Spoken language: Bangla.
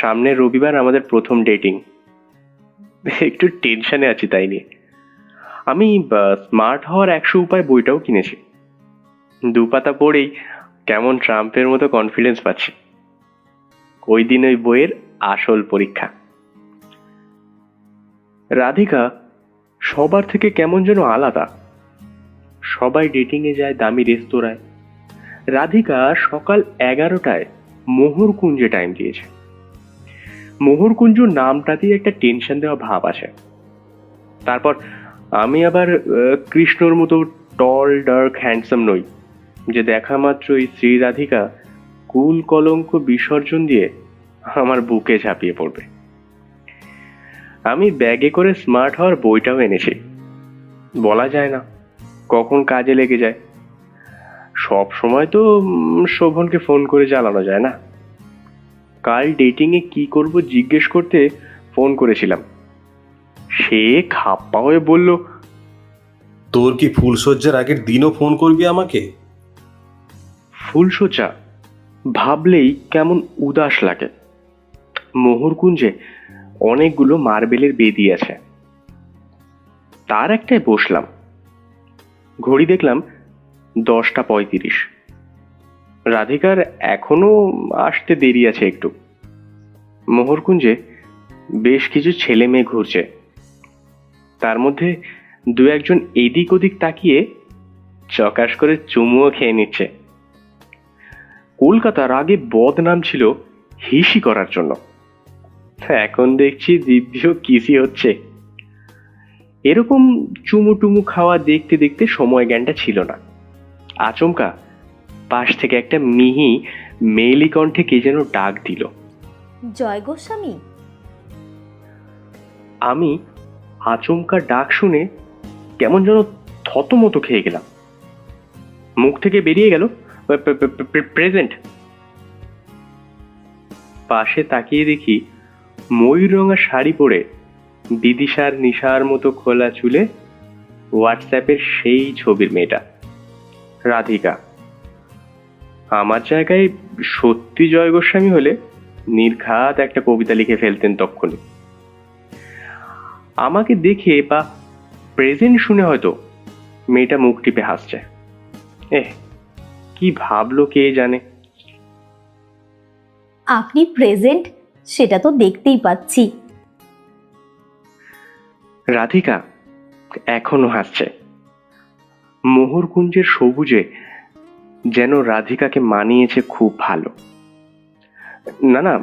সামনের রবিবার আমাদের প্রথম ডেটিং। একটু টেনশনে আছি তাই নিয়ে। আমি স্মার্ট হওয়ার 100 উপায় বইটাও কিনেছি। 2 পাতা পড়েই কেমন ট্রাম্পের মতো কনফিডেন্স পাচ্ছি। ওই দিন ওই বইয়ের আসল পরীক্ষা। রাধিকা সবার থেকে কেমন যেন আলাদা। সবাই ডেটিং এ যায় দামি রেস্তোরাঁয়, রাধিকা সকাল 11টায় মোহরকুঞ্জে টাইম দিয়েছে। মোহরকুঞ্জ নামটাতেই একটা টেনশন দেওয়া ভাব আছে। তারপর আমি আবার কৃষ্ণর মতো টল ডার্ক হ্যান্ডসাম নই, যে দেখা মাত্রই শ্রী রাধিকা কুল কলঙ্ক বিসর্জন দিয়ে আমার বুকে ঝাঁপিয়ে পড়বে। আমি ব্যাগে করে স্মার্ট হওয়ার বইটাও এনেছি। বলা যায় না কখন কাজে লেগে যায়। সব সময় তো শোভনকে ফোন করে জ্বালানো যায় না। কাল ডেটিং এ কি করব জিজ্ঞেস করতে ফোন করেছিলাম। সে খাপ্পা হয়ে বলল, তোর কি ফুলশয্যার আগের দিনও ফোন করবি আমাকে? ফুলশয্যা ভাবলেই কেমন উদাস লাগে। মোহরকুঞ্জে অনেকগুলো মার্বেলের বেদি আছে, তার একটায় বসলাম। ঘড়ি দেখলাম 10টা 35। রাধিকার এখনো আসতে দেরি আছে একটু। মোহরকুঞ্জে বেশ কিছু ছেলে মেয়ে ঘুরছে, তার মধ্যে 2-1জন এদিক ওদিক তাকিয়ে চকাশ করে চুমুও খেয়ে নিচ্ছে। কলকাতার আগে বদনাম ছিল হিসি করার জন্য, এখন দেখছি দিব্যিও কিসি হচ্ছে। এরকম চুমু টুমু খাওয়া দেখতে দেখতে সময় জ্ঞানটা ছিল না। আচমকা পাশ থেকে একটা মিহি মেয়েলি কণ্ঠে কে যেন ডাক দিল, জয় গোস্বামী। আমি আচমকা ডাক শুনে কেমন যেন থতমত খেয়ে গেলাম। মুখ থেকে বেরিয়ে গেল, প্রেজেন্ট। পাশে তাকিয়ে দেখি ময়ূর রঙা শাড়ি পরে বিদিশার নিশার মতো খোলা চুলে হোয়াটসঅ্যাপের সেই ছবির মেয়েটা, রাধিকা। আমার জায়গায় সত্যি জয় গোস্বামী হলে নির্ঘাত একটা কবিতা লিখে ফেলতেন তক্ষুনি। আমাকে দেখে বা প্রেজেন্ট শুনে হয়তো মেয়েটা মুখ টিপে হাসছে। কি ভাবলো কে জানে। আপনি প্রেজেন্ট সেটা তো দেখতেই পাচ্ছি। রাধিকা এখনো হাসছে। মোহরকুঞ্জের সবুজে যেন রাধিকাকে মানিয়েছে খুব ভালো। না না,